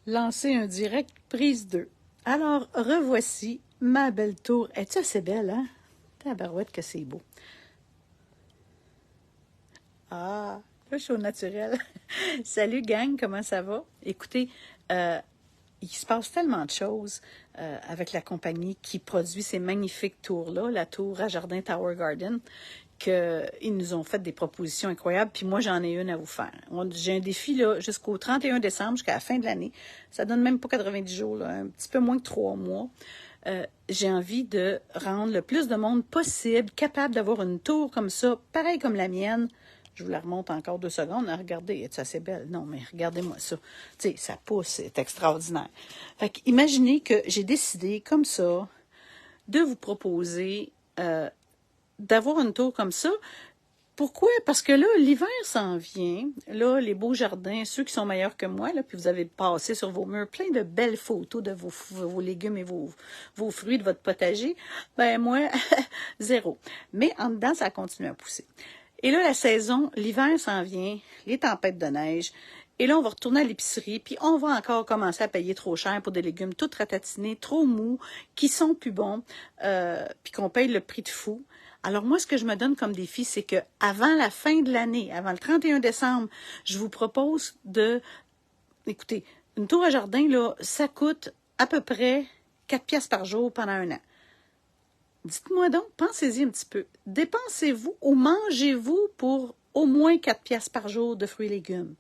Lancer un direct, prise 2. Alors, revoici ma belle tour. Es-tu assez belle, hein? Tabarouette que c'est beau. Ah, là, je suis au naturel. Salut, gang, comment ça va? Écoutez, il se passe tellement de choses avec la compagnie qui produit ces magnifiques tours-là, la tour à Jardin Tower Garden, qu'ils nous ont fait des propositions incroyables, puis moi, j'en ai une à vous faire. J'ai un défi là jusqu'au 31 décembre, jusqu'à la fin de l'année. Ça donne même pas 90 jours, là, un petit peu moins que 3 mois. J'ai envie de rendre le plus de monde possible capable d'avoir une tour comme ça, pareil comme la mienne. Je vous la remonte encore 2 secondes. Regardez, est-ce assez belle? Non, mais regardez-moi ça. Tu sais, ça pousse, c'est extraordinaire. Fait que imaginez que j'ai décidé, comme ça, de vous proposer d'avoir une tour comme ça. Pourquoi? Parce que là, l'hiver s'en vient. Là, les beaux jardins, ceux qui sont meilleurs que moi, là, puis vous avez passé sur vos murs plein de belles photos de vos légumes et vos fruits de votre potager. Ben moi, zéro. Mais en dedans, ça continue à pousser. Et là, la saison, l'hiver s'en vient, les tempêtes de neige. Et là, on va retourner à l'épicerie, puis on va encore commencer à payer trop cher pour des légumes tout ratatinés, trop mous, qui sont plus bons, puis qu'on paye le prix de fou. Alors moi, ce que je me donne comme défi, c'est que avant la fin de l'année, avant le 31 décembre, je vous propose écoutez, une tour à jardin, là, ça coûte à peu près 4 piastres par jour pendant 1 an. Dites-moi donc, pensez-y un petit peu. Dépensez-vous ou mangez-vous pour au moins 4 piastres par jour de fruits et légumes?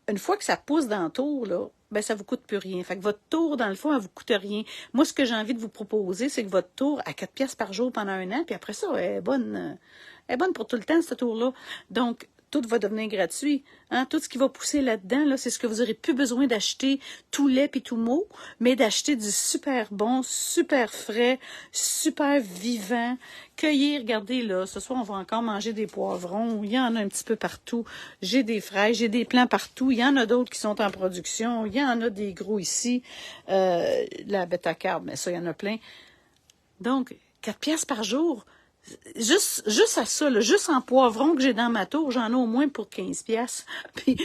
Une fois que ça pousse dans le tour, là, ben ça vous coûte plus rien. Fait que votre tour, dans le fond, elle vous coûte rien. Moi, ce que j'ai envie de vous proposer, c'est que votre tour à 4 piastres par jour pendant 1 an, puis après ça, elle est bonne pour tout le temps, cette tour-là. Donc, tout va devenir gratuit. Hein? Tout ce qui va pousser là-dedans, là, c'est ce que vous n'aurez plus besoin d'acheter tout lait et tout mou, mais d'acheter du super bon, super frais, super vivant. Cueillir, regardez, là, ce soir, on va encore manger des poivrons. Il y en a un petit peu partout. J'ai des fraises, j'ai des plants partout. Il y en a d'autres qui sont en production. Il y en a des gros ici. La bêta-carbe, mais ça, il y en a plein. Donc, 4 piastres par jour. Juste à ça, là, juste en poivron que j'ai dans ma tour, j'en ai au moins pour 15 piastres. Puis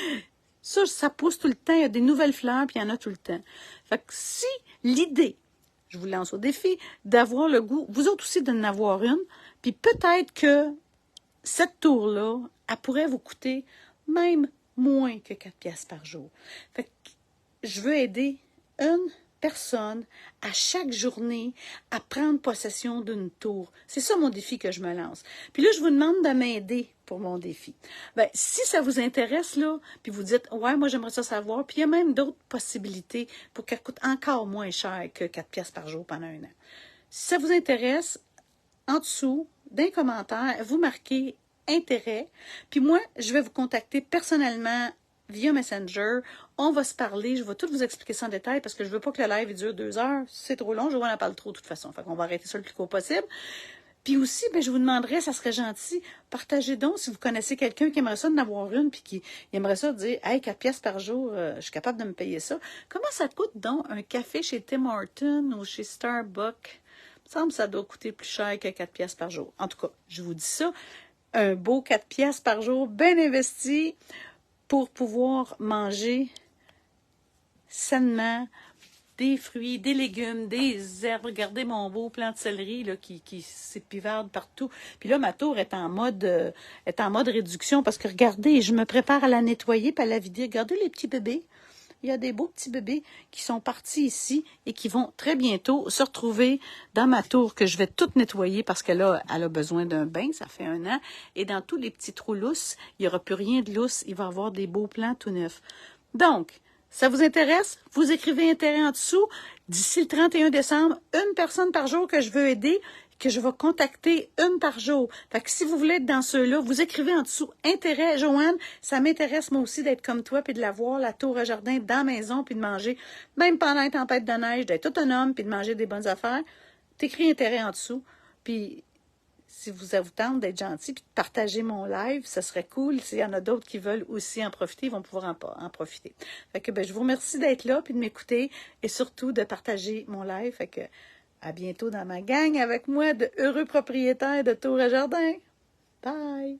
ça pousse tout le temps. Il y a des nouvelles fleurs, puis il y en a tout le temps. Fait que si l'idée, je vous lance au défi, d'avoir le goût, vous autres aussi d'en avoir une, puis peut-être que cette tour-là, elle pourrait vous coûter même moins que 4 piastres par jour. Fait que je veux aider une personne à chaque journée à prendre possession d'une tour. C'est ça mon défi que je me lance. Puis là, je vous demande de m'aider pour mon défi. Ben, si ça vous intéresse, là, puis vous dites, ouais, moi, j'aimerais ça savoir, puis il y a même d'autres possibilités pour qu'elle coûte encore moins cher que 4 piastres par jour pendant 1 an. Si ça vous intéresse, en dessous, d'un commentaire, vous marquez intérêt, puis moi, je vais vous contacter personnellement via Messenger. On va se parler. Je vais tout vous expliquer ça en détail parce que je veux pas que le live dure 2 heures. C'est trop long. Je vois, on en parle trop de toute façon. Fait qu'on va arrêter ça le plus court possible. Puis aussi, ben, je vous demanderais, ça serait gentil, partagez donc si vous connaissez quelqu'un qui aimerait ça d'en avoir une puis qui aimerait ça dire, hey, 4 piastres par jour, je suis capable de me payer ça. Comment ça coûte donc un café chez Tim Hortons ou chez Starbucks? Il me semble que ça doit coûter plus cher que 4 piastres par jour. En tout cas, je vous dis ça. Un beau 4 piastres par jour, bien investi, pour pouvoir manger sainement des fruits, des légumes, des herbes. Regardez mon beau plant de céleri là, qui s'épivarde partout. Puis là, ma tour est en mode réduction parce que regardez, je me prépare à la nettoyer et à la vider. Regardez les petits bébés. Il y a des beaux petits bébés qui sont partis ici et qui vont très bientôt se retrouver dans ma tour que je vais toute nettoyer parce que là, elle a besoin d'un bain, ça fait 1 an. Et dans tous les petits trous lousses, il n'y aura plus rien de lousse. Il va y avoir des beaux plants tout neufs. Donc, ça vous intéresse? Vous écrivez intérêt en dessous. D'ici le 31 décembre, une personne par jour que je veux aider, que je vais contacter une par jour. Fait que si vous voulez être dans ceux-là, vous écrivez en dessous intérêt, Joanne, ça m'intéresse moi aussi d'être comme toi, puis de la voir, la tour à jardin dans la maison, puis de manger, même pendant les tempêtes de neige, d'être autonome, puis de manger des bonnes affaires. T'écris intérêt en dessous, puis si ça vous tente d'être gentil, puis de partager mon live, ça serait cool. S'il y en a d'autres qui veulent aussi en profiter, ils vont pouvoir en profiter. Fait que je vous remercie d'être là, puis de m'écouter, et surtout de partager mon live. Fait que à bientôt dans ma gang avec moi de heureux propriétaires de tours à jardin. Bye!